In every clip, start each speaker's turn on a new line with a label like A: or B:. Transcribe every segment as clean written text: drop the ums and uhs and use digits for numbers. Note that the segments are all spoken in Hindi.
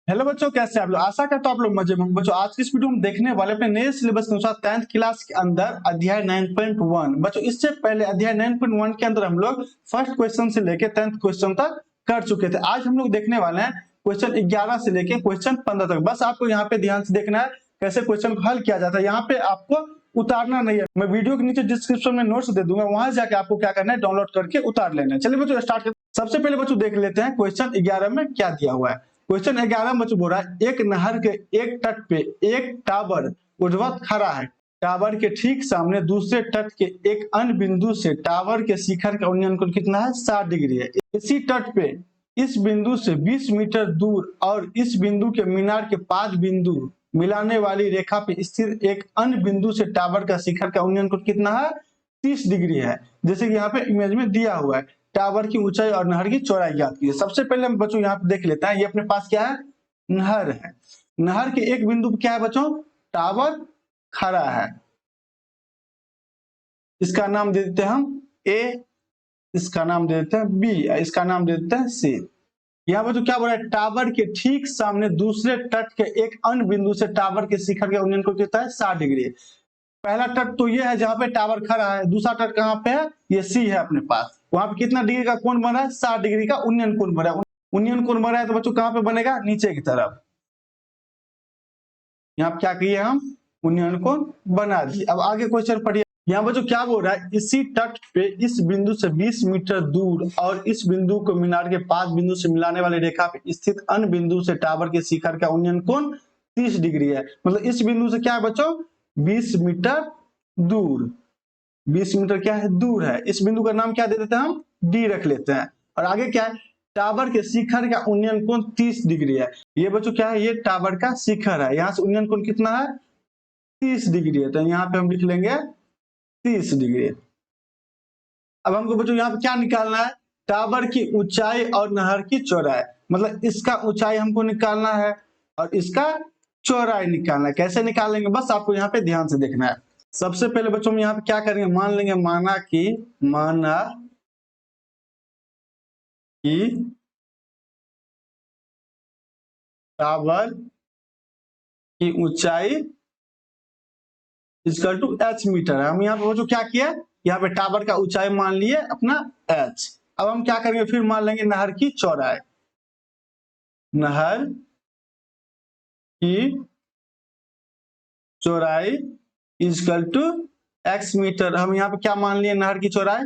A: हेलो बच्चों, कैसे आप लोग? आशा करता हूं आप लोग मजे में होंगे। बच्चों, आज की इस वीडियो में देखने वाले अपने नए सिलेबस के अनुसार 10th क्लास के अंदर अध्याय 9.1। बच्चों, इससे पहले अध्याय 9.1 के अंदर हम लोग फर्स्ट क्वेश्चन से लेके 10th क्वेश्चन तक कर चुके थे। आज हम लोग देखने वाले हैं क्वेश्चन 11 से लेके क्वेश्चन 15 तक। बस आपको यहाँ पे ध्यान से देखना है कैसे क्वेश्चन को हल किया जाता है। यहाँ पे आपको उतारना नहीं है। मैं वीडियो के नीचे डिस्क्रिप्शन में नोट्स दे दूंगा, वहां जाके आपको क्या करना है, डाउनलोड करके उतार लेना है। चलिए बच्चों स्टार्ट करते हैं। सबसे पहले बच्चों देख लेते हैं क्वेश्चन 11 में क्या दिया हुआ है। क्वेश्चन 11 में बोल रहा है, एक नहर के एक तट पे एक टावर ऊर्ध्वाधर खड़ा है। टावर के ठीक सामने दूसरे तट के एक अन्य बिंदु से टावर के शिखर का उन्नयन कोण कितना है? 60 डिग्री है। इसी तट पे इस बिंदु से 20 मीटर दूर और इस बिंदु के मीनार के 5 बिंदु मिलाने वाली रेखा पे स्थित एक अन्य बिंदु से टावर का शिखर का उन्नयन कोण कितना है? 30 डिग्री है। जैसे कि यहाँ पे इमेज में दिया हुआ है। टावर की ऊंचाई और नहर की चौड़ाई ज्ञात कीजिए। सबसे पहले हम बच्चों यहाँ पे देख लेते हैं, ये अपने पास क्या है? नहर है। नहर के एक बिंदु पे क्या है बच्चों? टावर खड़ा है। इसका नाम दे देते हैं हम ए, इसका नाम दे देते हैं बी, इसका नाम दे देते हैं सी। यहाँ बच्चों क्या बोल रहा है? टावर के ठीक सामने दूसरे तट के एक अन्य बिंदु से टावर के शिखर के उन्नयन कोण कितना है? 60 डिग्री। पहला तट तो ये है जहां पे टावर खड़ा है। दूसरा तट कहाँ पे है? ये सी है अपने पास। वहां पे कितना डिग्री का कोण बन रहा है? 60 डिग्री का उन्नयन कोण बन रहा है। उन्नयन कोण बन रहा है तो बच्चों कहाँ पे बनेगा? नीचे की तरफ। यहाँ क्या किए हम? उन्नयन कोण बना दिए। अब आगे क्वेश्चन पढ़िए। यहाँ बच्चों क्या बोल रहा है? इसी तट पे इस बिंदु से 20 मीटर दूर और इस बिंदु को मीनार के 5 बिंदु से मिलाने वाली रेखा पे स्थित अन्य बिंदु से टावर के शिखर का उन्नयन कोण 30 डिग्री है। मतलब इस बिंदु से क्या है बच्चों? 20 मीटर दूर। 20 मीटर क्या है? दूर है। इस बिंदु का नाम क्या दे देते हैं हम? डी रख लेते हैं। और आगे क्या है? टावर के शिखर का उन्नयन कोण 30 डिग्री है। ये बच्चों क्या है? ये टावर का शिखर है। यहाँ से उन्नयन कोण कितना है? 30 डिग्री है। तो यहाँ पे हम लिख लेंगे 30 डिग्री। अब हमको बच्चों यहाँ पे क्या निकालना है? टावर की ऊंचाई और नहर की चौड़ाई। मतलब इसका ऊंचाई हमको निकालना है और इसका चौड़ाई निकालना है। कैसे निकालेंगे? बस आपको यहाँ पे ध्यान से देखना है। सबसे पहले बच्चों हम यहाँ पे क्या करेंगे? मान लेंगे, माना कि टावर की ऊंचाई इक्वल टू h मीटर है। हम यहाँ पे बच्चों क्या किया? यहाँ पे टावर का ऊंचाई मान लिए अपना h। अब हम क्या करेंगे? फिर मान लेंगे नहर की चौड़ाई। नहर की चौड़ाई इक्वल टू x मीटर। हम यहाँ पे क्या मान लिए? नहर की चौड़ाई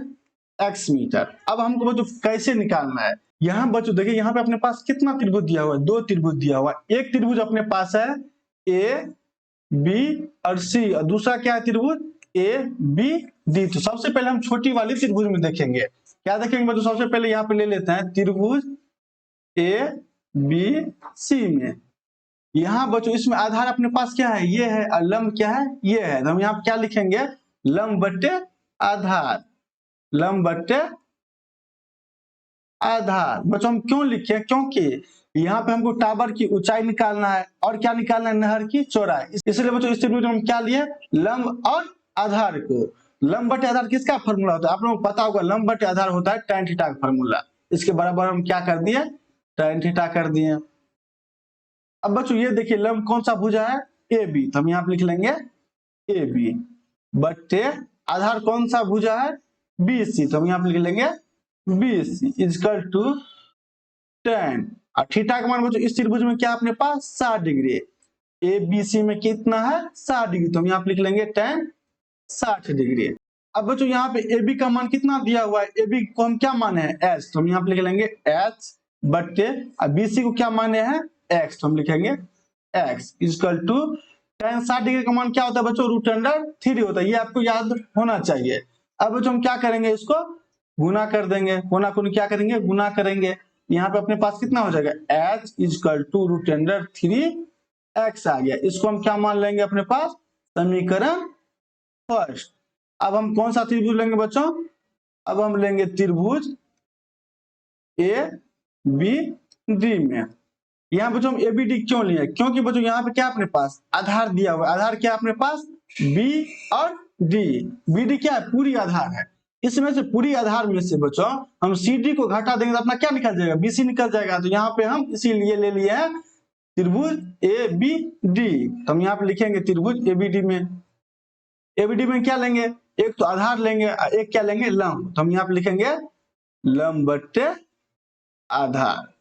A: x मीटर। अब हमको बच्चों कैसे निकालना है? यहाँ बच्चों देखिए, यहाँ पे अपने पास कितना त्रिभुज दिया हुआ है? 2 त्रिभुज दिया हुआ है। एक त्रिभुज अपने पास है ए बी और सी, और दूसरा क्या है त्रिभुज? A B D. तो सबसे पहले हम छोटी वाली त्रिभुज में देखेंगे। क्या देखेंगे बच्चों? सबसे पहले यहाँ पे ले लेते हैं त्रिभुज ए बी सी में। यहाँ बच्चों इसमें आधार अपने पास क्या है? ये है। और लंब क्या है? ये है। तो हम यहाँ क्या लिखेंगे? लंब बट्टे आधार। लंब बट्टे आधार। बच्चों हम क्यों लिखे? क्योंकि यहाँ पे हमको टावर की ऊंचाई निकालना है और क्या निकालना है? नहर की चौड़ाई। इसलिए बच्चों इस त्रिभुज में हम क्या लिए? लंब और आधार को। लंब बटे आधार किसका फॉर्मूला होता है? आप लोगों को पता होगा। लंब बटे आधार होता है tan थीटा का फॉर्मूला। इसके बराबर हम क्या कर दिए? tan थीटा कर दिए। अब बच्चों ये देखिए, लंब कौन सा भुजा है? A B. तो हम यहाँ पे लिख लेंगे ए बी बट्टे आधार कौन सा भुजा है? B C. तो हम यहाँ पे लिख लेंगे B C equal to tan। और थीटा का मान बच्चों इस त्रिभुज में क्या अपने पास? 60 डिग्री। ए बी सी में कितना है? 60 डिग्री। तो हम यहाँ पे लिख लेंगे tan 60 डिग्री। अब बच्चों यहाँ पे ए बी का मान कितना दिया हुआ है? ए बी को हम क्या माने हैं? एच। तो हम यहाँ पे लिख लेंगे एच बट्टे, और बी सी को क्या माने हैं? एक्स। तो हम लिखेंगे X equal to tan 60 degree का मान क्या होता है बच्चों? √3 होता है। ये आपको याद होना चाहिए। अब बच्चों हम क्या करेंगे? इसको गुना कर देंगे। कोना कोनी क्या करेंगे? गुना करेंगे। यहाँ पे अपने पास कितना हो जाएगा? h इक्वल टू √3x आ गया। इसको हम क्या मान लेंगे अपने पास? समीकरण फर्स्ट। अब हम कौन सा त्रिभुज लेंगे बच्चों? अब हम लेंगे त्रिभुज ए बी डी में। यहाँ बच्चों हम ए बी डी क्यों लिए? क्योंकि बच्चों यहाँ पे क्या अपने पास? आधार दिया हुआ है। आधार क्या अपने पास? बी और डी। बी डी क्या है? पूरी आधार है। इसमें से पूरी आधार में से बच्चों हम सी डी को घटा देंगे तो अपना क्या निकल जाएगा? बी सी निकल जाएगा। तो यहाँ पे हम इसीलिए ले लिए हैं त्रिभुज ए बी डी। तो हम यहाँ पे लिखेंगे त्रिभुज एबीडी में, एबीडी में क्या लेंगे, एक तो आधार लेंगे, एक क्या लेंगे, लंब। तो हम यहाँ पे लिखेंगे लंब बट्टे आधार।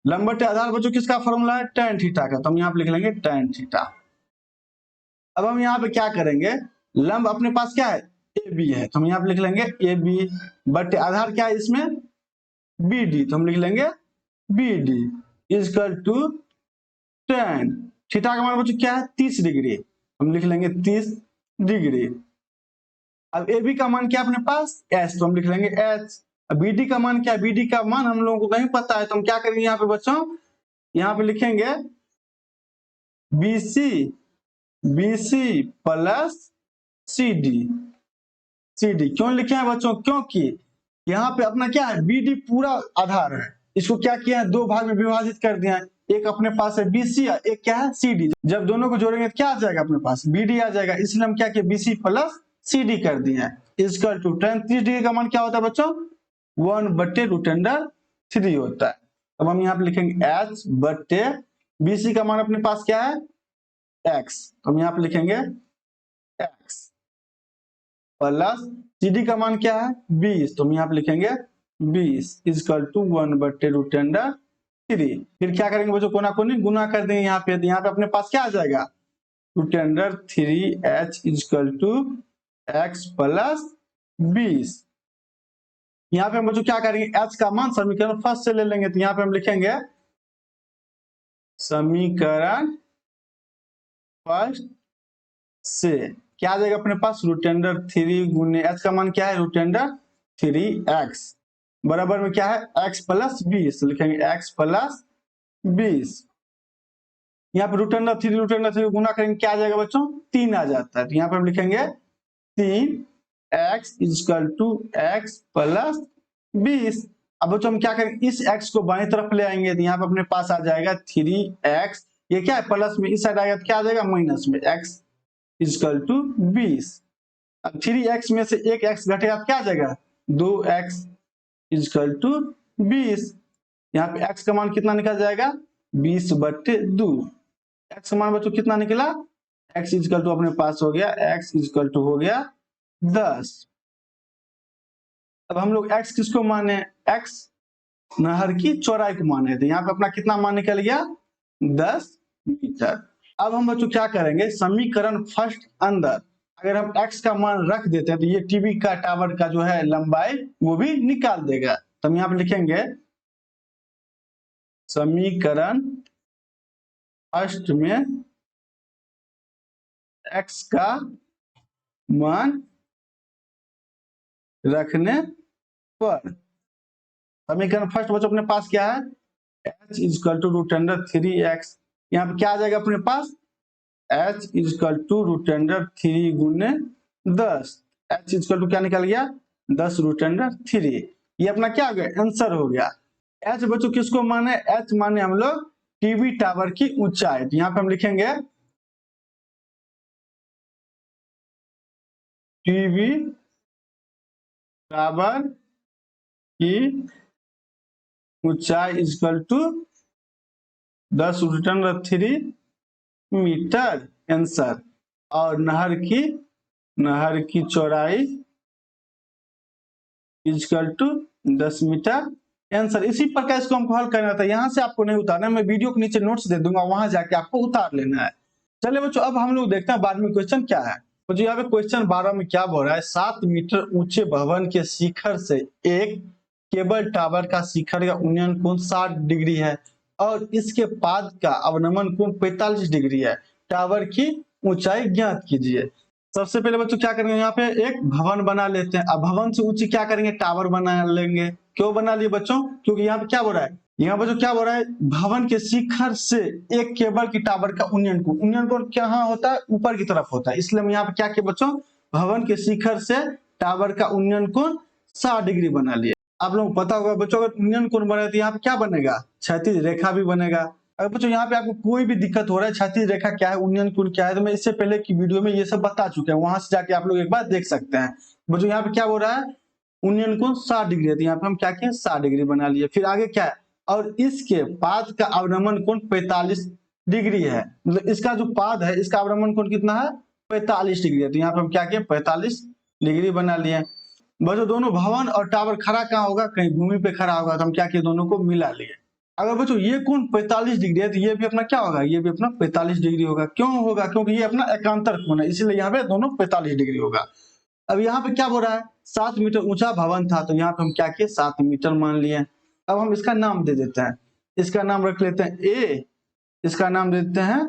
A: लंब बट्टे आधार बच्चों किसका फॉर्मूला है, tan थीटा का। तो हम यहाँ पे लिख लेंगे tan थीटा। अब हम यहाँ पे क्या करेंगे, लंब अपने पास क्या है, ए बी है। तो हम यहाँ पे लिख लेंगे ए बी बट्टे आधार क्या है इसमें, बी डी। तो हम लिख लेंगे B D equal to tan theta का मान बच्चों क्या है, 30 डिग्री। हम लिख लेंगे 30 डिग्री। अब ए बी का मान क्या अपने पास, एच। तो हम लिख लेंगे एच। अब बी डी का मान क्या है, बी डी का मान हम लोगों को नहीं पता है। तो हम क्या करेंगे यहाँ पे बच्चों, यहाँ पे लिखेंगे BC, BC plus C D. C D क्यों लिखे हैं बच्चों, क्योंकि यहाँ पे अपना क्या है, बी डी पूरा आधार है, इसको क्या किया है, दो भाग में विभाजित कर दिया है। एक अपने पास है बीसी, एक क्या है सी डी। जब दोनों को जोड़ेंगे तो क्या आ जाएगा अपने पास, बी डी आ जाएगा। इसलिए हम क्या किए, बीसी प्लस सी डी कर दिए हैं। इजकल टू tan 30 डिग्री का मान क्या होता है बच्चों, 1/√3 होता है। अब हम यहाँ पे लिखेंगे एच बट्टे बीसी का मान अपने पास क्या है, एक्स। तो हम यहाँ पे लिखेंगे एक्स प्लस सीडी का मान क्या है 20। तो हम यहाँ पे लिखेंगे 20 इजकल टू 1/√3। फिर क्या करेंगे बच्चों, कोना कोनी गुना कर देंगे यहाँ पे। तो यहाँ पे अपने पास क्या आ जाएगा, √3h is equal to x plus 20। यहाँ पे हम बच्चों क्या करेंगे, h का मान समीकरण फर्स्ट से ले लेंगे। तो यहाँ पे हम लिखेंगे समीकरण फर्स्ट से क्या आ जाएगा अपने पास, √3 गुने h का मान क्या है, √3x बराबर में क्या है, x प्लस 20। लिखेंगे x प्लस 20। यहाँ पे √3 गुना करेंगे क्या आ जाएगा बच्चों, 3 आ जाता है। तो यहाँ पे हम लिखेंगे 3x is equal to x plus 20। अब बच्चों हम क्या करेंगे, इस x को बाईं तरफ ले आएंगे। तो यहाँ पे अपने पास आ जाएगा 3x, ये क्या है प्लस में, इस साइड आएगा तो क्या आ जाएगा माइनस में, x इजकल टू 20। अब 3x में से एक x घटेगा तो क्या आ जाएगा, 2x इजकल टू 20। यहाँ पे x का मान कितना निकल जाएगा, 20/2। x का मान बच्चों कितना निकला, x इजकल टू अपने पास हो गया, x इजकल टू हो गया 10। अब हम लोग x किसको माने, x नहर की चौड़ाई को माने थे। यहाँ पे अपना कितना मान निकल गया, 10 मीटर। अब हम बच्चों क्या करेंगे, समीकरण फर्स्ट अंदर अगर हम x का मान रख देते हैं तो ये टीवी का टावर का जो है लंबाई वो भी निकाल देगा। तो हम यहाँ पे लिखेंगे समीकरण फर्स्ट में x का मान रखने पर, समीकरण फर्स्ट बच्चों अपने पास क्या है, h इजकल टू √3x। यहाँ पे क्या आ जाएगा अपने पास, h इजकल टू √3 गुने 10। h इजकल टू क्या निकल गया, 10√3। ये अपना क्या हो गया, आंसर हो गया। h बच्चों किसको माने, h माने हम लोग टीवी टावर की ऊंचाई। तो यहाँ पे हम लिखेंगे टीवी टावर की ऊंचाई इजकल टू 10√3 मीटर आंसर। और नहर की चौड़ाई इजकल टू 10 मीटर आंसर। इसी प्रकार इसको हमको हल करना था, यहाँ से आपको नहीं उतारना, मैं वीडियो के नीचे नोट्स दे दूंगा, वहां जाके आपको उतार लेना है। चलिए बच्चों अब हम लोग देखते हैं 12वीं क्वेश्चन क्या है। तो यहाँ पे क्वेश्चन 12 में क्या बोल रहा है, 7 मीटर ऊंचे भवन के शिखर से एक केबल टावर का शिखर का उन्नयन कोण 60 डिग्री है और इसके पाद का अवनमन कोण 45 डिग्री है। टावर की ऊंचाई ज्ञात कीजिए। सबसे पहले बच्चों क्या करेंगे, यहाँ पे एक भवन बना लेते हैं। अब भवन से ऊंची क्या करेंगे, टावर बना लेंगे। क्यों बना लिए बच्चों, क्योंकि यहाँ पे क्या बोल रहा है, यहाँ बच्चों क्या बोल रहा है, भवन के शिखर से एक केबल की टावर का उन्नयन कोण कहाँ होता है, ऊपर की तरफ होता है। इसलिए हम यहाँ पे क्या किए बच्चों, भवन के शिखर से टावर का उन्नयन कोण 60 डिग्री बना लिए। आप लोगों को पता होगा बच्चों, अगर उन्नयन कोण बने तो यहाँ पे क्या बनेगा, क्षैतिज रेखा भी बनेगा। अगर बच्चों यहाँ पे आपको कोई भी दिक्कत हो रहा है, क्षैतिज रेखा क्या है, उन्नयन कोण क्या है, तो मैं इससे पहले की वीडियो में ये सब बता चुके हैं, वहां से जाके आप लोग एक बार देख सकते हैं। बच्चों यहाँ पे क्या बोल रहा है, उन्नयन कोण 60 डिग्री है। तो यहाँ पे हम क्या किए, 60 डिग्री बना लिए। फिर आगे क्या है, और इसके पाद का अवनमन कोण 45 डिग्री है। मतलब इसका जो पाद है इसका अवनमन कोण कितना है, 45 डिग्री है। तो यहाँ पे हम क्या किए, 45 डिग्री बना लिए। बच्चों दोनों भवन और टावर खड़ा कहाँ होगा, कहीं भूमि पे खड़ा होगा, तो हम क्या किए, दोनों को मिला लिए। अगर बच्चों ये कोण 45 डिग्री है तो ये भी अपना क्या होगा, ये भी अपना 45 डिग्री होगा। क्यों होगा, क्योंकि ये अपना एकांतर कोण है, इसीलिए यहाँ पे दोनों 45 डिग्री होगा। अब यहाँ पे क्या बोल रहा है, 7 मीटर ऊंचा भवन था, तो यहाँ पे हम क्या किए, 7 मीटर मान लिए। अब हम इसका नाम दे देते हैं, इसका नाम रख लेते हैं ए, इसका नाम देते हैं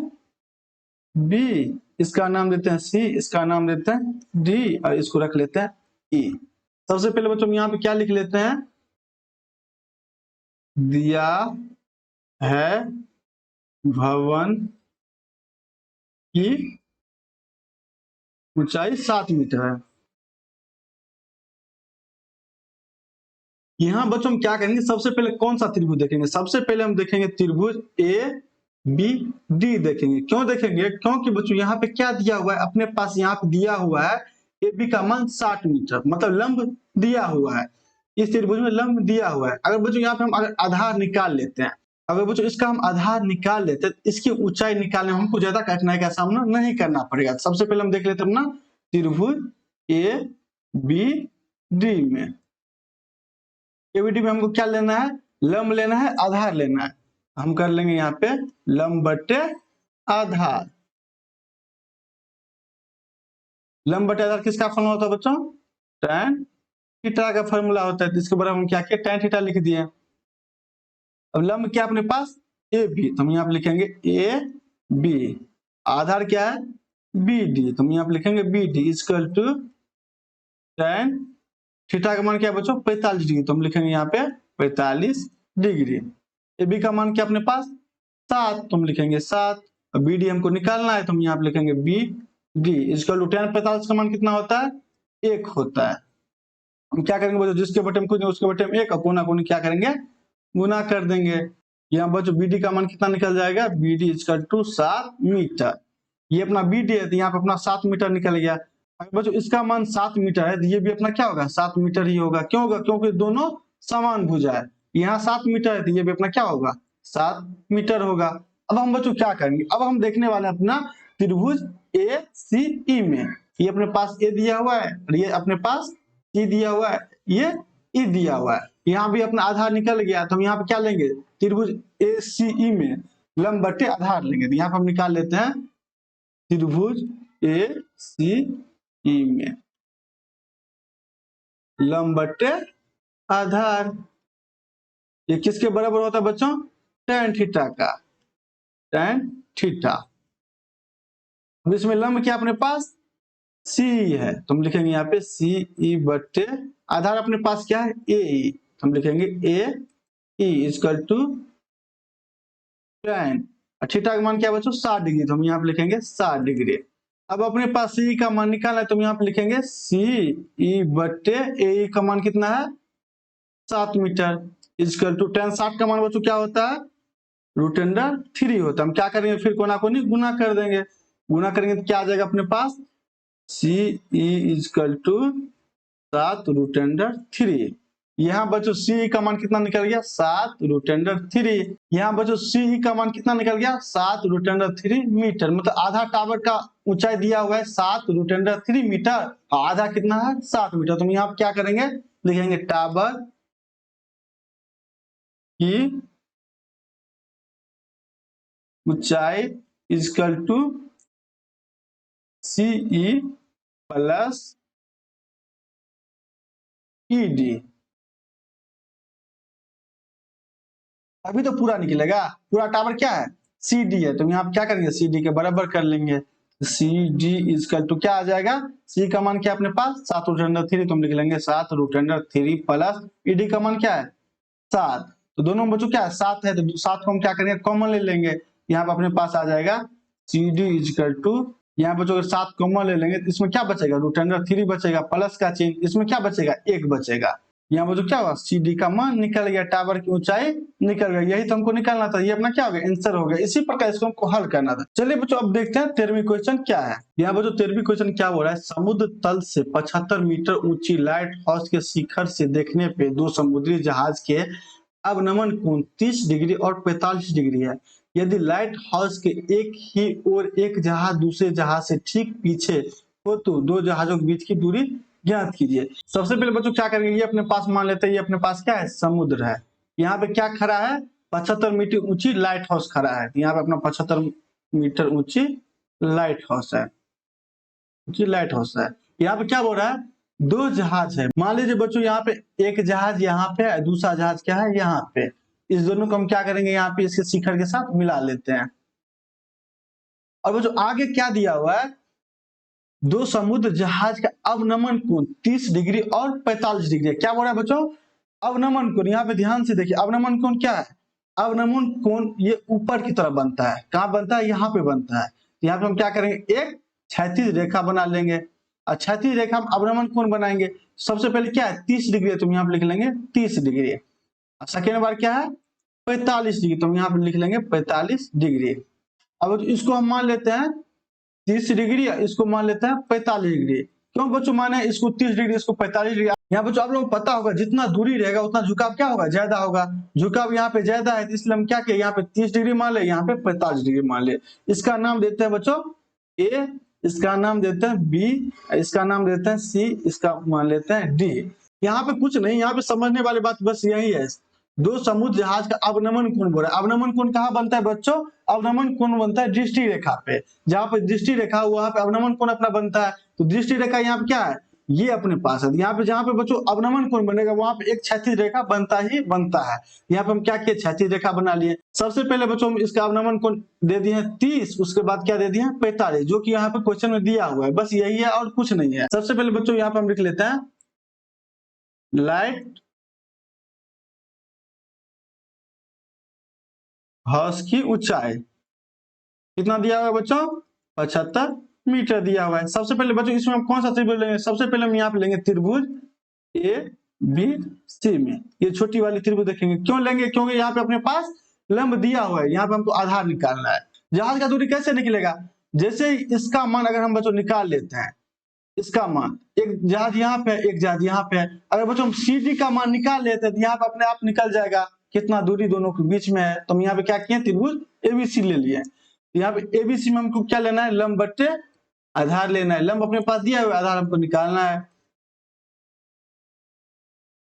A: बी, इसका नाम देते हैं सी, इसका नाम देते हैं डी, और इसको रख लेते हैं ई। सबसे पहले बच्चों हम यहाँ पे क्या लिख लेते हैं, दिया है भवन की ऊंचाई 7 मीटर है। यहाँ बच्चों हम क्या करेंगे, सबसे पहले कौन सा त्रिभुज देखेंगे, सबसे पहले हम देखेंगे त्रिभुज ए बी डी देखेंगे। क्यों देखेंगे, क्योंकि बच्चों यहाँ पे क्या दिया हुआ है, अपने पास यहाँ पे दिया हुआ है ए बी का मान 60 मीटर, मतलब लंब दिया हुआ है, इस त्रिभुज में लंब दिया हुआ है। अगर बच्चों यहाँ पे हम अगर आधार निकाल लेते हैं, अगर बच्चों इसका हम आधार निकाल लेते हैं, इसकी ऊंचाई निकालने में हमको ज्यादा कठिनाई का सामना नहीं करना पड़ेगा। सबसे पहले हम देख लेते हैं अपना त्रिभुज ए बी डी में। एबीडी में हमको क्या लेना है, लंब लेना है, आधार लेना है। हम कर लेंगे यहाँ पे लंब बटे आधार। लंब बटे आधार किसका फॉर्मूला होता है बच्चों, tan थीटा का फॉर्मूला होता है। तो इसके बराबर हम क्या किए, tan थीटा लिख दिए। अब लंब क्या अपने पास ए बी, तो हम यहाँ पे लिखेंगे ए बी, आधार क्या है बी डी, तो हम यहाँ पे लिखेंगे B D equal to tan theta का मान क्या है बच्चों 45 डिग्री, तो हम लिखेंगे यहाँ पे 45 डिग्री। ए बी का मान क्या अपने पास 7, तो हम लिखेंगे 7। और बी डी हमको निकालना है, तो हम यहाँ पे लिखेंगे B D equal to tan 45 का मान कितना होता है 1 होता है। हम क्या करेंगे बच्चों, जिसके बटे में कुछ उसके बटे में 1, और कोना कोनी क्या करेंगे गुना कर देंगे। यहाँ बच्चों बी डी का मान कितना निकल जाएगा, B D equal to 7 metre. ये अपना बी डी है, तो यहाँ पे अपना 7 मीटर निकल गया। बच्चों इसका मान 7 मीटर है, तो ये भी अपना क्या होगा 7 मीटर ही होगा। क्यों होगा, क्योंकि दोनों समान भुजा है। यहाँ 7 मीटर है, तो ये भी अपना क्या होगा 7 मीटर होगा। अब हम बच्चों क्या करेंगे, अब हम देखने वाले अपना त्रिभुज ए सी ई में। ये अपने पास ए दिया हुआ है, और ये अपने पास सी दिया हुआ है, ये ई दिया हुआ है। यहाँ भी अपना आधार निकल गया, तो हम यहाँ पे क्या लेंगे, त्रिभुज ए सी ई में लंब बटे आधार लेंगे। तो यहाँ पे हम निकाल लेते हैं त्रिभुज ए सी ई में लंब बटे आधार, ये किसके बराबर होता है बच्चों, tan थीटा का, tan थीटा। अब इसमें लंब क्या अपने पास सी है, तो हम लिखेंगे यहाँ पे सी ई बटे आधार अपने पास क्या है ए ई, तो हम लिखेंगे A E equal to tan। Theta का मान क्या बच्चों 60 डिग्री, तो हम यहाँ पे लिखेंगे 60 डिग्री। अब अपने पास सी का मान निकालना है, तो हम यहाँ पे लिखेंगे सी ई बटे ए का मान कितना है 7 मीटर इक्वल टू tan 60 का मान बच्चों क्या होता है √3 होता है। हम क्या करेंगे, फिर कोना कोनी गुना कर देंगे। गुना करेंगे तो क्या आ जाएगा अपने पास सी ई इक्वल टू 7√3। यहाँ बच्चों सी का मान कितना निकल गया 7√3। यहाँ बच्चों सी का मान कितना निकल गया 7√3 मीटर। मतलब आधा टावर का ऊंचाई दिया हुआ है 7√3 मीटर, और आधा कितना है 7 मीटर। तो हम यहाँ क्या करेंगे, लिखेंगे टावर की ऊंचाई equal to C E plus E D. अभी तो पूरा निकलेगा, पूरा टावर क्या है सी डी है, तो यहाँ क्या करेंगे सी डी के बराबर कर लेंगे। सी डी इक्वल टू क्या आ जाएगा, सी का मान क्या अपने पास 7√3, तो हम लिख लेंगे 7√3 प्लस ई डी का मान क्या है 7। तो दोनों बच्चों क्या है 7 है, तो 7 को हम क्या करेंगे कॉमन ले लेंगे। यहाँ पे अपने पास आ जाएगा सी डी इक्वल टू, यहाँ बच्चों अगर 7 कॉमन ले लेंगे तो इसमें क्या बचेगा √3 बचेगा, प्लस का चिन्ह, इसमें क्या बचेगा 1 बचेगा। यहाँ बच्चों क्या होगा सी डी का मान निकल गया, टावर की ऊंचाई निकल गई। यही तो हमको निकालना था, ये अपना क्या हो गया आंसर हो गया। इसी प्रकार इसको हमको हल करना था। चलिए बच्चों अब देखते हैं 13वीं क्वेश्चन क्या है। यहाँ बच्चों 13वीं क्वेश्चन क्या हो रहा है, समुद्र तल से 75 मीटर ऊंची लाइट हाउस के शिखर से देखने पे दो समुद्री जहाज के अवनमन कोण 30 डिग्री और 45 डिग्री है। यदि लाइट हाउस के एक ही ओर एक जहाज दूसरे जहाज से ठीक पीछे हो तो दो जहाजों के बीच की दूरी ज्ञात कीजिए। सबसे पहले बच्चों क्या करेंगे, ये अपने पास मान लेते हैं, ये अपने पास क्या है, समुद्र है। यहाँ पे क्या खड़ा है, 75 मीटर ऊंची लाइट हाउस खड़ा है। यहाँ पे अपना 75 मीटर ऊंची लाइट हाउस है, ऊंची लाइट हाउस है। यहाँ पे क्या बोल रहा है, दो जहाज है। मान लीजिए बच्चों यहाँ पे एक जहाज यहाँ पे है, दूसरा जहाज क्या है यहाँ पे। इस दोनों को हम क्या करेंगे, यहाँ पे इसके शिखर के साथ मिला लेते हैं। और बच्चों आगे क्या दिया हुआ है, दो समुद्र जहाज का अवनमन कोण 30 डिग्री और 45 डिग्री है। क्या बोल रहा है बच्चों, अवनमन कोण। यहाँ पे ध्यान से देखिए, अवनमन कोण क्या है, अवनमन कोण ये ऊपर की तरफ बनता है। कहाँ बनता है, यहाँ पे बनता है। यहाँ पे हम क्या करेंगे, एक क्षैतिज रेखा बना लेंगे और क्षैतिज रेखा हम अवनमन कोण बनाएंगे। सबसे पहले क्या है, 30 डिग्री है, तुम यहाँ पे लिख लेंगे 30 डिग्री। सेकेंड बार क्या है, 45 डिग्री, तो हम यहाँ पे लिख लेंगे 45 डिग्री। अब इसको हम मान लेते हैं 30 डिग्री, इसको मान लेते हैं 45 डिग्री। क्यों बच्चों माने इसको 30 डिग्री, इसको 45 डिग्री। यहाँ बच्चों आप लोगों को पता होगा जितना दूरी रहेगा उतना झुकाव क्या होगा, ज्यादा होगा। झुकाव यहाँ पे ज्यादा है, इसलिए हम क्या किए, यहाँ पे 30 डिग्री मान ले, यहाँ पे 45 डिग्री मान ले। इसका नाम देते हैं बच्चों ए, इसका नाम देते हैं बी, इसका नाम देते हैं सी, इसका मान लेते हैं डी। यहाँ पे कुछ नहीं, यहाँ पे समझने वाली बात बस यही है, दो समुद्र जहाज का अवनमन कोण बोल रहा है। अवनमन कोण कहाँ बनता है बच्चों, अवनमन कोण बनता है दृष्टि रेखा पे। जहां पे दृष्टि रेखा वहां पे अवनमन कोण अपना बनता है। तो दृष्टि रेखा यहाँ पे क्या है, ये अपने पास है। यहाँ पे जहां पे बच्चों अवनमन कोण बनेगा वहां पे एक क्षैतिज रेखा बनता ही बनता है। यहाँ पे हम क्या किए, क्षैतिज रेखा बना लिए। सबसे पहले बच्चों हम इसका अवनमन कोण दे दिए हैं 30, उसके बाद क्या दे दिए हैं 45, जो कि यहाँ पे क्वेश्चन में दिया हुआ है। बस यही है और कुछ नहीं है। सबसे पहले बच्चों यहाँ पे हम लिख लेते हैं लाइट हाउस की ऊंचाई कितना दिया हुआ है बच्चों, 75 मीटर दिया हुआ है। सबसे पहले बच्चों इसमें हम कौन सा त्रिभुज लेंगे, सबसे पहले हम यहाँ पे लेंगे त्रिभुज ए बी सी में। ये छोटी वाली त्रिभुज देखेंगे, क्यों लेंगे, क्योंकि यहाँ पे अपने पास लंब दिया हुआ है। यहाँ पे हमको आधार निकालना है। जहाज का दूरी कैसे निकलेगा, जैसे इसका मान अगर हम बच्चों निकाल लेते हैं, इसका मान, एक जहाज यहाँ पे है, एक जहाज यहाँ पे है। अगर बच्चों हम सी डी का मान निकाल लेते हैं तो यहाँ पे अपने आप निकल जाएगा कितना दूरी दोनों के बीच में है। तो हम यहाँ पे क्या किए, त्रिभुज एबीसी ले लिए। यहाँ पे एबीसी में हमको क्या लेना है, लंब बट्टे आधार लेना है। लंब अपने पास दिया हुआ, आधार हमको निकालना है।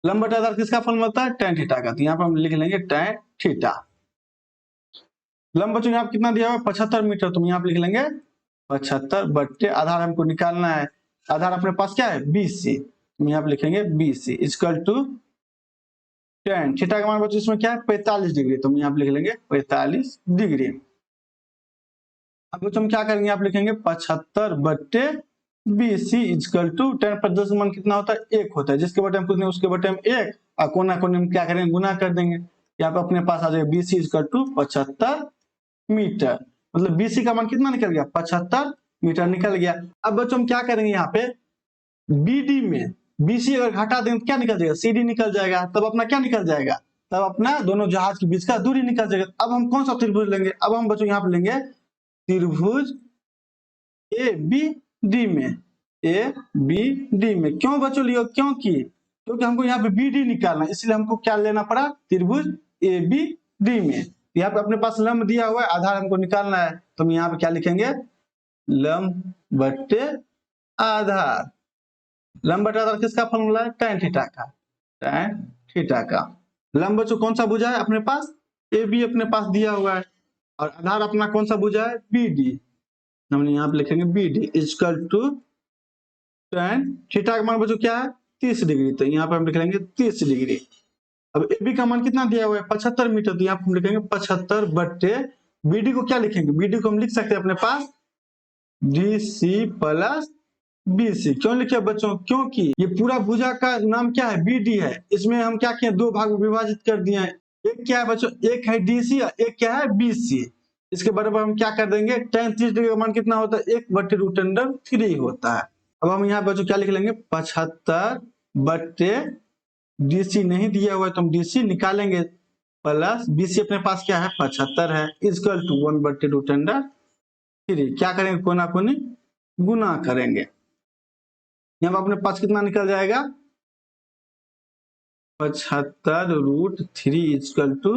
A: लंब बट्टे आधार किसका फल मिलता है, tan थीटा का। तो यहाँ पे हम लिख लेंगे tan थीटा। लंब बच्चों यहाँ पे कितना दिया हुआ है, 75 मीटर, तो हम यहाँ पे लिख लेंगे 75 बट्टे आधार हमको निकालना है। आधार अपने पास क्या है, बीसी, हम यहाँ पे लिखेंगे BC equal to tan theta का मान बच्चों इसमें क्या है 45 डिग्री, तो हम यहाँ पे लिख लेंगे 45 डिग्री। अब बच्चों हम क्या करेंगे, आप लिखेंगे 75 बट्टे बीसी इक्वल टू tan पर 10 मान कितना होता है, 1 होता है। जिसके बटे हम पूछने उसके बटे हम 1 और कोना कोने में क्या करेंगे, गुना कर देंगे। यहाँ पे अपने पास आ जाएगा बीसी इक्वल टू 75 मीटर। मतलब बीसी का मान कितना निकल गया, 75 मीटर निकल गया। अब बच्चों हम क्या करेंगे, यहाँ पे बीडी में बीसी अगर घटा दें तो क्या निकल जाएगा, सीडी निकल जाएगा। तब अपना क्या निकल जाएगा, तब अपना दोनों जहाज के बीच का दूरी निकल जाएगा। अब हम कौन सा त्रिभुज लेंगे, अब हम बच्चों यहाँ पे लेंगे त्रिभुज ए बी डी में, ए बी डी में। क्यों बच्चों लियो, क्योंकि हमको यहाँ पे बी डी निकालना है, इसलिए हमको क्या लेना पड़ा, त्रिभुज ए बी डी में। यहाँ पे अपने पास लंब दिया हुआ है, आधार हमको निकालना है। तो हम यहाँ पे क्या लिखेंगे, लंब बट्टे आधार। लंब बट्टे आधार किसका फॉर्मूला है, tan थीटा का, tan थीटा का। लंब बच्चों कौन सा भुजा है अपने पास, ए बी अपने पास दिया हुआ है, और आधार अपना कौन सा भुजा है, बी डी। हमने यहाँ पे लिखेंगे B D equal to tan theta का मान बच्चों क्या है 30 डिग्री, तो यहाँ पे हम लिख लेंगे 30 डिग्री। अब ए बी का मान कितना दिया हुआ है 75 मीटर, तो यहाँ पे हम लिखेंगे 75 बट्टे बी डी को क्या लिखेंगे, बी डी को हम लिख सकते हैं अपने पास D C plus B C. क्यों लिखे बच्चों, क्योंकि ये पूरा भुजा का नाम क्या है, बी डी है। इसमें हम क्या किए, दो भाग में विभाजित कर दिए हैं। एक क्या है बच्चों, एक है डी सी, एक क्या है बी सी। इसके बराबर हम क्या कर देंगे, tan 30 डिग्री का मान कितना होता है, 1/√3 होता है। अब हम यहाँ बच्चों क्या लिख लेंगे, 75 बट्टे डीसी नहीं दिया हुआ है तो हम डीसी निकालेंगे, प्लस बीसी अपने पास क्या है 75 है, इक्वल टू 1/√3। क्या करेंगे, कोना कोनी गुना करेंगे। यहाँ पर अपने पास कितना निकल जाएगा, 75√3 इक्वल टू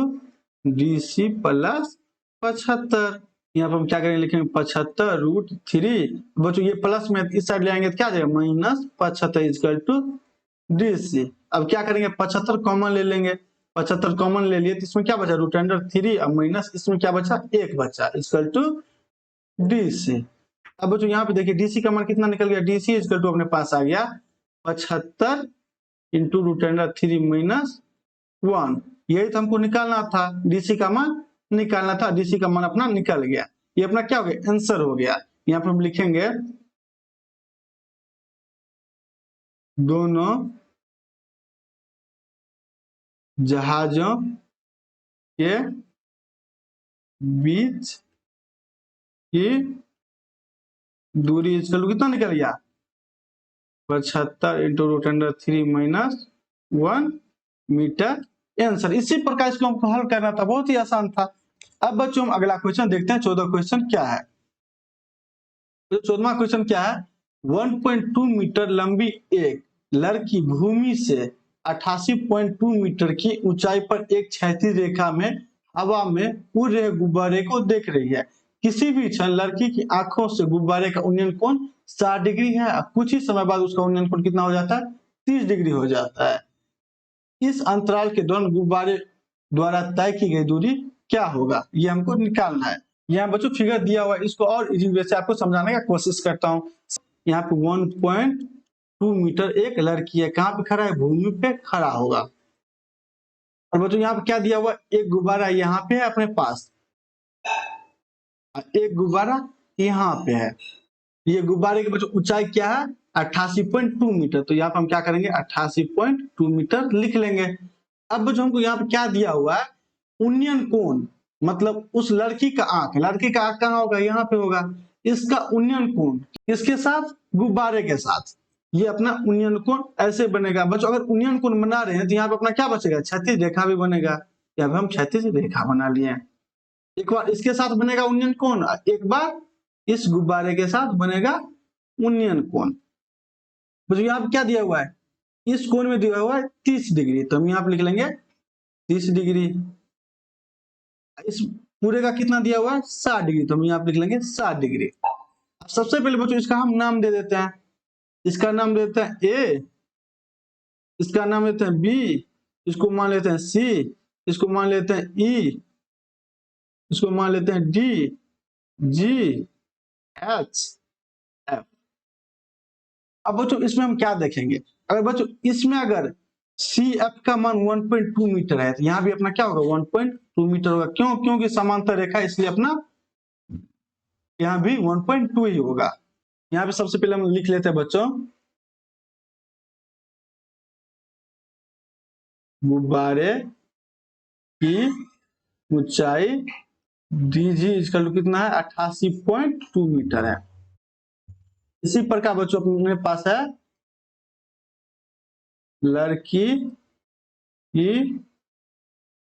A: DC प्लस 75। यहाँ पर हम क्या करेंगे, लिखेंगे 75√3। बच्चों ये प्लस में इस साइड ले आएंगे तो क्या आ जाएगा, -75 इक्वल टू DC। अब क्या करेंगे, 75 कॉमन ले लेंगे। 75 कॉमन ले लिए तो इसमें क्या बचा, √3। अब माइनस इसमें क्या बचा, 1 बचा इक्वल टू DC। अब बच्चों यहाँ पे देखिए DC का मान कितना निकल गया, DC इक्वल टू अपने पास आ गया 75 इंटू √3 माइनस 1। यही तो हमको निकालना था, DC का मान निकालना था। DC का मान अपना निकल गया। ये अपना क्या हो गया, आंसर हो गया। यहाँ पर हम लिखेंगे दोनों जहाजों के बीच की दूरी इक्वल टू कितना निकल गया, 75 इंटू √3 माइनस 1 मीटर। आंसर। इसी प्रकार इसको हमको हल करना था, बहुत ही आसान था। अब बच्चों हम अगला क्वेश्चन देखते हैं। 14 क्वेश्चन क्या है, तो 14वां क्वेश्चन क्या है, 1.2 मीटर लंबी एक लड़की भूमि से 88.2 मीटर की ऊंचाई पर एक क्षैतिज रेखा में हवा में उड़ रहे गुब्बारे को देख रही है। किसी भी क्षण लड़की की आंखों से गुब्बारे का उन्नयन कोण 60 डिग्री है। कुछ ही समय बाद उसका उन्नयन कोण कितना हो जाता है, 30 डिग्री हो जाता है। इस अंतराल के दौरान गुब्बारे द्वारा तय की गई दूरी क्या होगा, ये हमको निकालना है। यहाँ बच्चों फिगर दिया हुआ है, इसको और इजी वे से आपको समझाने का कोशिश करता हूँ। यहाँ पे 1.2 मीटर एक लड़की है, कहाँ पे खड़ा है, भूमि पे खड़ा होगा। और बच्चों यहाँ पे क्या दिया हुआ, एक गुब्बारा यहाँ पे है अपने पास, एक गुब्बारा यहाँ पे है। ये गुब्बारे की बच्चों ऊंचाई क्या है, 88.2 मीटर। तो यहाँ पे हम क्या करेंगे, 88.2 मीटर लिख लेंगे। अब बच्चों हमको यहाँ पे क्या दिया हुआ है, उन्नयन कोण, मतलब उस लड़की का आंख, लड़की का आंख कहाँ होगा, यहाँ पे होगा। इसका उन्नयन कोण किसके साथ, गुब्बारे के साथ। ये अपना उन्नयन कोण ऐसे बनेगा। बच्चों अगर उन्नयन कोण बना रहे हैं तो यहाँ पे अपना क्या बचेगा, क्षैतिज रेखा भी बनेगा। यहाँ पे हम क्षैतिज रेखा बना लिए। एक बार इसके साथ बनेगा उन्नयन कोण, एक बार इस गुब्बारे के साथ बनेगा उन्नयन कोण। बच्चों यहाँ पे क्या दिया हुआ है, इस कोण में दिया हुआ है 30 डिग्री। तो हम यहाँ पे लिख लेंगे 30 डिग्री। इस पूरे का कितना दिया हुआ है, 60 डिग्री। तो हम यहाँ पे लिख लेंगे 60 डिग्री। अब सबसे पहले बच्चों इसका हम नाम दे देते हैं। इसका नाम दे देते हैं ए, इसका नाम लेते हैं बी, इसको मान लेते हैं सी, इसको मान लेते हैं ई, इसको मान लेते हैं डी, जी, एच, एफ। अब बच्चों इसमें हम क्या देखेंगे, अगर बच्चों इसमें अगर सी एफ का मान 1.2 मीटर है तो यहाँ भी अपना क्या होगा, 1.2 मीटर होगा। क्यों, क्योंकि समांतर रेखा, इसलिए अपना यहाँ भी 1.2 ही होगा। यहाँ पे सबसे पहले हम लिख लेते हैं बच्चों, गुब्बारे की ऊंचाई डीजी इक्वल टू कितना है, 88.2 मीटर है। इसी प्रकार बच्चों अपने पास है लड़की की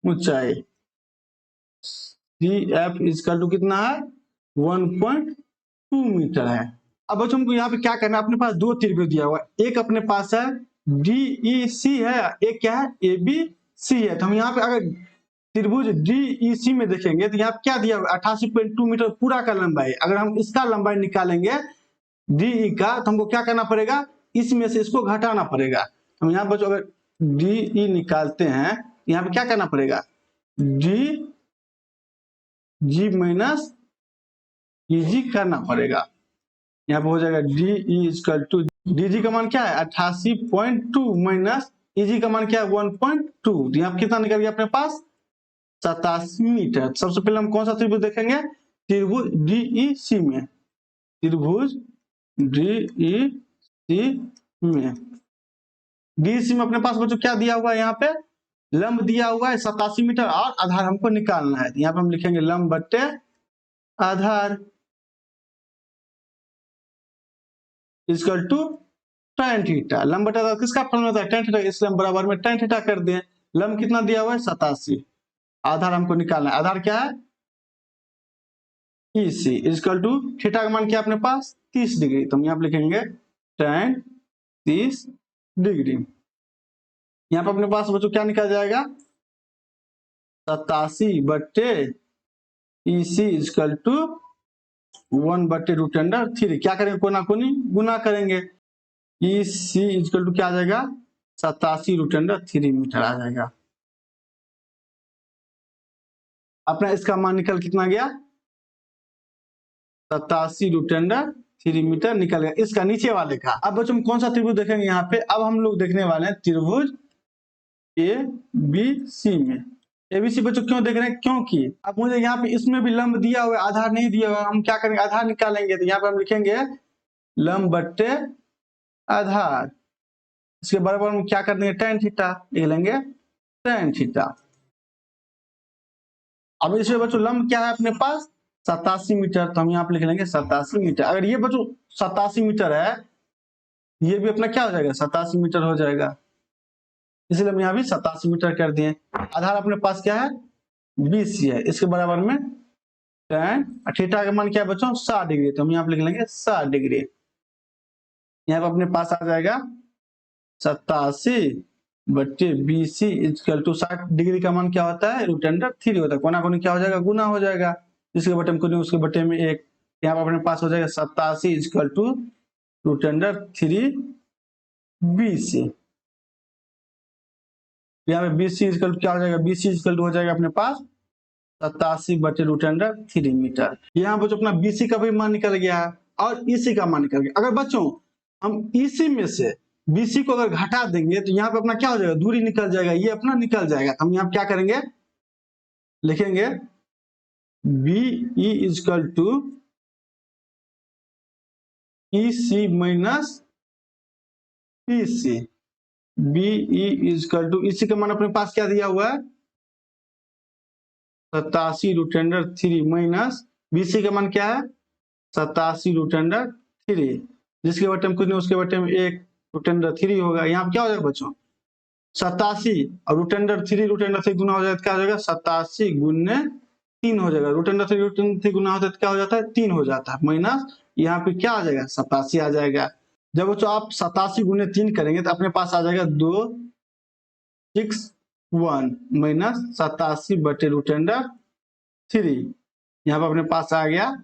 A: ऊंचाई सी एफ इक्वल टू कितना है, 1.2 मीटर है। अब बच्चों हमको यहाँ पे क्या करना है, अपने पास दो त्रिभुज दिया हुआ है, एक अपने पास है DEC है, एक क्या है ABC है। तो हम यहाँ पे अगर त्रिभुज DEC में देखेंगे तो यहाँ पे क्या दिया हुआ, 88.2 मीटर पूरा का लंबाई। अगर हम इसका लंबाई निकालेंगे DE का, तो हमको क्या करना पड़ेगा, इसमें से इसको घटाना पड़ेगा। हम यहाँ बच्चों अगर DE निकालते हैं, यहाँ पे क्या करना पड़ेगा, DG माइनस EG करना पड़ेगा। यहाँ पे हो जाएगा DE इक्वल टू, DG का मान क्या है 88.2 माइनस EG का मान क्या है 1.2। तो यहाँ कितना निकल गया अपने पास, 87 मीटर। सबसे पहले हम कौन सा त्रिभुज देखेंगे, त्रिभुज DEC में, त्रिभुज DEC में। DEC में अपने पास बच्चों क्या दिया हुआ है, यहाँ पे लंब दिया हुआ है 87 मीटर और आधार हमको निकालना है। यहाँ पे हम लिखेंगे लंब बट्टे आधार इक्वल टू tan थीटा। लंब बटा आधार किसका फलन होता है, tan थीटा, इसलिए हम बराबर में tan थीटा कर दें। लंब कितना दिया हुआ है 87, आधार हमको निकालना है। आधार क्या है EC इक्वल टू थीटा का मान क्या अपने पास 30 डिग्री। तो हम यहाँ पे लिखेंगे tan 30 डिग्री। यहाँ पे अपने पास बच्चों क्या निकल जाएगा, 87/EC इजकल टू 1/√3। क्या करेंगे, कोना कोनी गुना करेंगे। EC इजकल टू क्या आ जाएगा, 87√3 मीटर आ जाएगा। अपना इसका मान निकल कितना गया, 87√3 मीटर निकल गया, इसका नीचे वाले का। अब बच्चों हम कौन सा त्रिभुज देखेंगे यहाँ पे, अब हम लोग देखने वाले हैं त्रिभुज ABC में। ABC बच्चों क्यों देख रहे हैं, क्योंकि अब मुझे यहाँ पे इसमें भी लंब दिया हुआ है, आधार नहीं दिया हुआ, हम क्या करेंगे, आधार निकालेंगे। तो यहाँ पे हम लिखेंगे लंब बट्टे आधार, इसके बराबर हम क्या कर देंगे, tan थीटा लिख लेंगे, tan थीटा। अब इसमें बच्चों लंब क्या है अपने पास, 87 मीटर, तो हम यहाँ पे लिख लेंगे 87 मीटर। अगर ये बच्चों 87 मीटर है, ये भी अपना क्या हो जाएगा, 87 मीटर हो जाएगा, इसलिए हम यहाँ भी 87 मीटर कर दिए। आधार अपने पास क्या है, BC है, इसके बराबर में tan, थीटा का मान क्या है बच्चों, 60 डिग्री, तो हम यहाँ पे लिख लेंगे 60 डिग्री। यहाँ पे अपने पास आ जाएगा 87/BC इक्वल टू 60 डिग्री का मान क्या होता है, √3 होता है। कोना कोनी क्या हो जाएगा, गुना हो जाएगा, इसके बटे में कोनी उसके बटे में 1। यहाँ पे अपने पास हो जाएगा 87 इक्वल टू √3BC। यहाँ पे BC इक्वल क्या हो जाएगा, BC इक्वल हो जाएगा अपने पास 87/√3 मीटर। यहाँ बच्चों अपना BC का भी मान निकल गया है और EC का मान निकल गया। अगर बच्चों हम EC में से BC को अगर घटा देंगे तो यहाँ पे अपना क्या हो जाएगा, दूरी निकल जाएगा, ये अपना निकल जाएगा। हम यहाँ पे क्या करेंगे, लिखेंगे BE equal to EC minus PC। BE equal to EC का मान अपने पास क्या दिया हुआ है, 87√3 माइनस BC का मान क्या है, 87√3, जिसके बटे में कुछ नहीं उसके बटे में 1√3 होगा। यहाँ पे क्या हो जाएगा बच्चों, 87 और √3 गुना हो जाए तो क्या हो जाएगा, 87 गुने 3 हो जाएगा। √3 गुना होता है तो क्या हो जाता है, 3 हो जाता है, माइनस यहाँ पे क्या आ जाएगा, 87 आ जाएगा। जब बच्चों आप 87 गुने 3 करेंगे तो अपने पास आ जाएगा 261 माइनस 87/√3। यहाँ पे अपने पास आ गया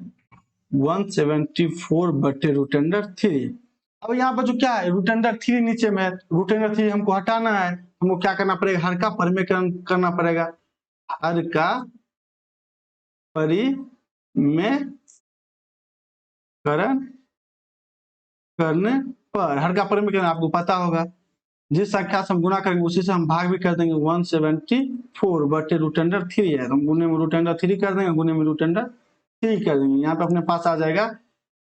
A: 174/√3। अब यहाँ पर जो क्या है, √3 नीचे में है, √3 हमको हटाना है, हमको क्या करना पड़ेगा, हर का परिमेयकरण करना पड़ेगा। हर का परिमेयकरण करने पर, हर का परिमेयकरण आपको पता होगा, जिस संख्या से हम गुना करेंगे उसी से हम भाग भी कर देंगे। 174/√3 है, तो हम गुने में √3 कर देंगे, गुने में √3 कर देंगे। यहाँ पे अपने पास आ जाएगा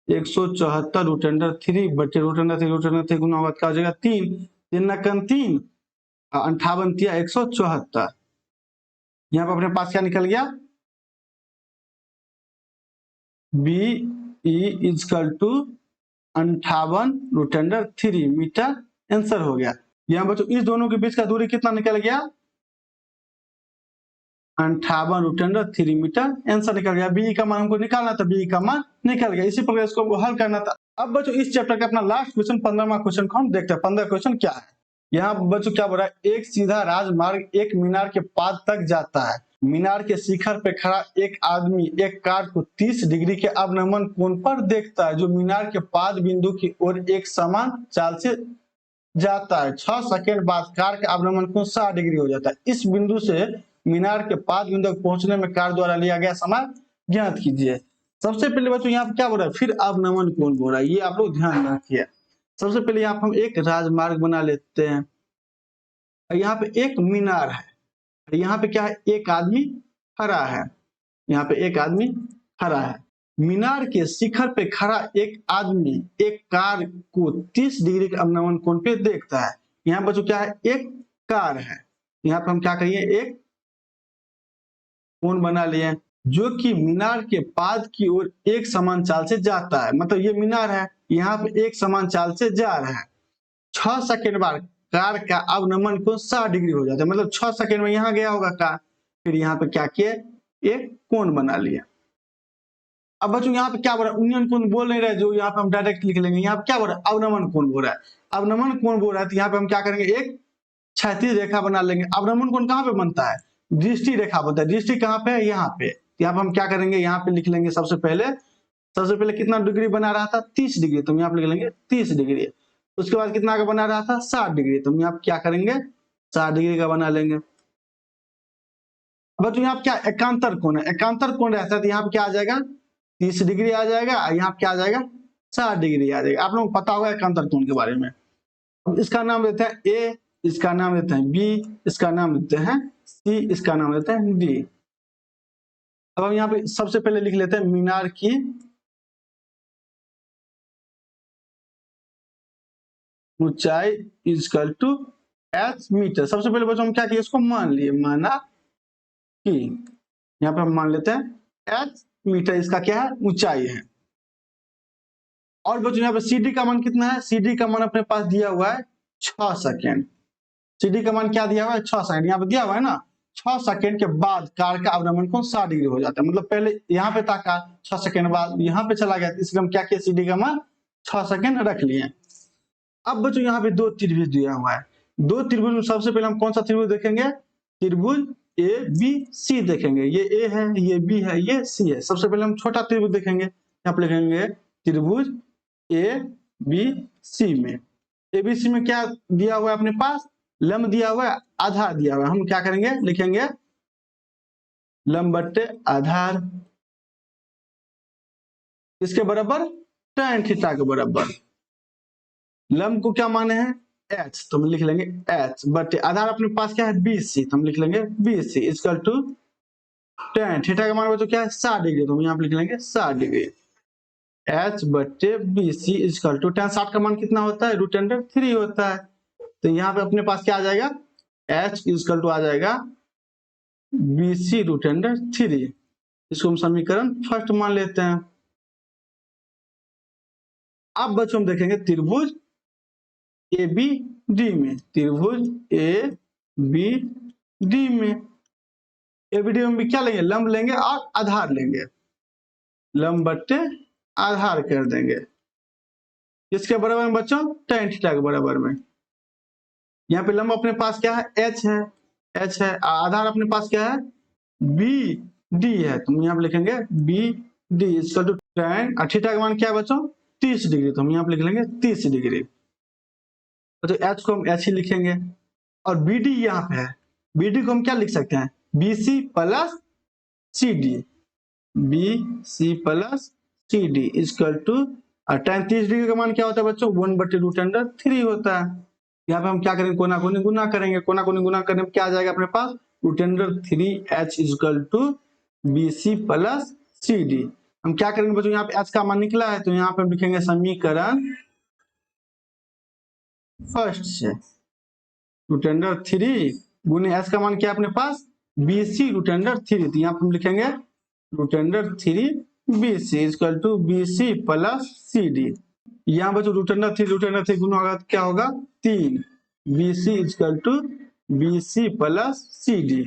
A: 174/√3 गुना होगा क्या हो जाएगा, 3 3 3 58 तिया 174। यहाँ पे अपने पास क्या निकल गया, BE equal to 58√3 metre answer हो गया। यहाँ बच्चों इस दोनों के बीच का दूरी कितना निकल गया, 58√3 मीटर आंसर निकल गया। BE का मान हमको निकालना था, BE का मान निकल गया। इसी प्रकार इसको हमको हल करना था। अब बच्चों इस चैप्टर का अपना लास्ट क्वेश्चन 15वां क्वेश्चन को हम देखते हैं। 15 क्वेश्चन क्या है, यहाँ बच्चों क्या बोल रहा है, एक सीधा राजमार्ग एक मीनार के पाद तक जाता है। मीनार के शिखर पे खड़ा एक आदमी एक कार को 30 डिग्री के अवनमन कोण पर देखता है, जो मीनार के पाद बिंदु की ओर एक समान चाल से जाता है। 6 सेकंड बाद कार का अवनमन कोण 60 डिग्री हो जाता है। इस बिंदु से मीनार के पाद बिंदु तक पहुंचने में कार द्वारा लिया गया समय ज्ञात कीजिए। सबसे पहले बच्चों यहाँ पे क्या बोल रहा है, फिर अवनमन कोण बोल रहा है, ये आप लोग ध्यान रखिए। सबसे पहले यहाँ पे हम एक राजमार्ग बना लेते हैं, यहाँ पे एक मीनार है, यहाँ पे क्या है, एक आदमी खड़ा है, यहाँ पे एक आदमी खड़ा है। मीनार के शिखर पे खड़ा एक आदमी एक कार को 30 डिग्री के अवनमन कोण पे देखता है। यहाँ बच्चों क्या है, एक कार है, यहाँ पे हम क्या करिए, एक कोण बना लिए जो कि मीनार के पाद की ओर एक समान चाल से जाता है। मतलब ये मीनार है, यहाँ पे एक समान चाल से जा रहा है। 6 सेकंड बाद कार का अवनमन कोण 60 डिग्री हो जाता है, मतलब 6 सेकंड में यहाँ गया होगा कार, फिर यहाँ पे क्या किए, एक कोण बना लिया। अब बच्चों यहाँ पे क्या बोल रहा है, उन्नयन कोण बोल नहीं रहे, जो यहाँ पे हम डायरेक्ट लिख लेंगे। यहाँ पे क्या बोल रहा है, अवनमन कोण बोल रहा है, अवनमन कोण बोल रहा है, तो यहाँ पे हम क्या करेंगे, एक क्षैतिज रेखा बना लेंगे। अवलंबन कोण कहाँ पे बनता है? दृष्टि रेखा बनता है। दृष्टि कहाँ पे है? यहाँ पे। यहाँ पे हम क्या करेंगे? यहाँ पे लिख लेंगे सबसे पहले कितना डिग्री बना रहा था? 30 डिग्री। तो हम यहाँ पे लिख लेंगे 30 डिग्री। उसके बाद कितना का बना रहा था? 60 डिग्री। तो हम यहाँ क्या करेंगे? 60 डिग्री का बना लेंगे। अब तो यहाँ क्या एकांतर कोण है? एकांतर कोण रहता है तो यहाँ पे क्या आ जाएगा? 30 डिग्री आ जाएगा। यहाँ पे क्या आ जाएगा? 60 डिग्री आ जाएगा। आप लोगों को पता होगा एकांतर कोण के बारे में। इसका नाम लेते हैं ए, इसका नाम लेते हैं बी, इसका नाम लेते हैं सी, इसका नाम लेते हैं डी। अब हम यहाँ पे सबसे पहले लिख लेते हैं मीनार की ऊंचाई इक्वल टू एच मीटर। सबसे पहले बच्चों हम क्या किए? इसको मान लिए, माना कि यहाँ पे हम मान लेते हैं एच मीटर इसका क्या है? ऊंचाई है। और बच्चों यहाँ पे CD का मान कितना है? CD का मान अपने पास दिया हुआ है 6 सेकेंड। CD का मान क्या दिया हुआ है? 6 सेकेंड। यहाँ पे दिया हुआ है ना, 6 सेकेंड के बाद कार का अवलंबन कोण 60 डिग्री हो जाता है। मतलब पहले यहाँ पे था कार, 6 सेकेंड बाद यहाँ पे चला गया, इसलिए हम क्या किया? CD का मान 6 सेकेंड रख लिए। अब बच्चों यहाँ पे 2 त्रिभुज दिया हुआ है। 2 त्रिभुज में सबसे पहले हम कौन सा त्रिभुज देखेंगे? त्रिभुज ABC देखेंगे। ये A है, ये B है, ये C है। सबसे पहले हम छोटा त्रिभुज देखेंगे। यहाँ पे लिखेंगे त्रिभुज ABC में। ABC में क्या दिया हुआ है अपने पास? लंब दिया हुआ है, आधार दिया हुआ है। हम क्या करेंगे? लिखेंगे लंब बट्टे आधार इसके बराबर tan थीटा के बराबर। लंब को क्या माने हैं? H, तो हम लिख लेंगे H बटे आधार अपने पास क्या है? BC, तो हम लिख लेंगे BC equal to tan theta का मान बच्चों क्या है? 60 डिग्री। तो हम यहाँ पे लिख लेंगे 60 डिग्री। H बटे BC इक्वल टू tan 60 का मान कितना होता है? √3 होता है। तो यहाँ पे अपने पास क्या आ जाएगा? H इक्वल टू आ जाएगा BC √3। इसको हम समीकरण फर्स्ट मान लेते हैं। अब बच्चों हम देखेंगे त्रिभुज ABD में। त्रिभुज ABD में भी क्या लेंगे? लंब लेंगे और आधार लेंगे। लंब बट्टे आधार कर देंगे। इसके बराबर में बच्चों tan थीटा के बराबर में। यहाँ पे लंब अपने पास क्या है? H है। आधार अपने पास क्या है? BD है। तो हम यहाँ पे लिखेंगे BD equal to tan theta का मान क्या है बच्चों? 30 डिग्री। तो हम यहाँ पे लिख लेंगे 30 डिग्री। तो H को हम H ही लिखेंगे और BD यहाँ पे है। BD को हम क्या लिख सकते हैं? BC plus CD। BC plus CD equal to tan 30 degree का मान क्या होता है बच्चों? 1/√3 होता है। यहाँ पे हम क्या करेंगे? कोना कोनी गुना करेंगे। कोना कोनी गुना करने में क्या आ जाएगा अपने पास? √3H equal to BC plus CD। हम क्या करेंगे बच्चों? यहाँ पे H का मान निकला है तो यहाँ पे हम लिखेंगे समीकरण फर्स्ट से √3 गुने H का मान क्या है अपने पास? BC √3। तो यहाँ पे हम लिखेंगे √3 BC equal to BC plus CD। यहाँ बच्चों √3 गुना होगा तो क्या होगा? 3 BC equal to BC plus CD।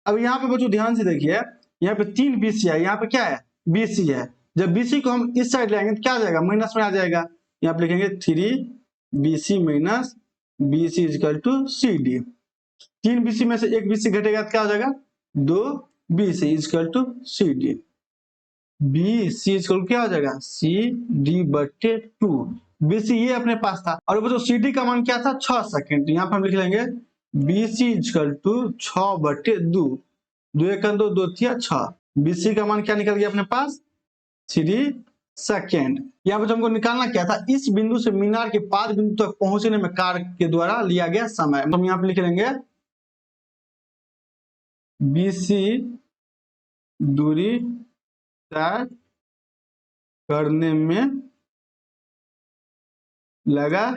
A: अब यहाँ पे बच्चों ध्यान से देखिए, यहाँ पे 3 BC है, यहाँ पे क्या है? BC है। जब BC को हम इस साइड लाएंगे तो क्या आ जाएगा? माइनस में आ जाएगा। यहाँ पे लिखेंगे 3 BC minus BC equal to CD। 3 BC में से 1 BC घटेगा तो क्या हो जाएगा? 2 BC equal to CD। BC equal क्या हो जाएगा? CD बटे 2। BC ये अपने पास था और बच्चों CD का मान क्या था? 6 सेकेंड। तो यहाँ पे हम लिख लेंगे BC इक्वल टू 6/2। 2 1 2 2 3 6। BC का मान क्या निकल गया अपने पास? 3 सेकेंड। यहाँ पे हमको निकालना क्या था? इस बिंदु से मीनार के पाद बिंदु तक पहुंचने में कार के द्वारा लिया गया समय। हम यहाँ पे लिख लेंगे BC दूरी तय करने में लगा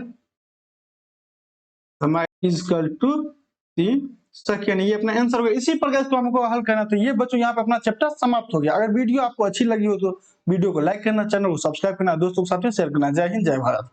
A: समय इक्वल टू 3 सेकेंड। ये अपना आंसर होगा। इसी प्रकार से हमको हल करना। तो ये बच्चों यहाँ पे अपना चैप्टर समाप्त हो गया। अगर वीडियो आपको अच्छी लगी हो तो वीडियो को लाइक करना, चैनल को सब्सक्राइब करना, दोस्तों के साथ में शेयर करना। जय हिंद, जय भारत।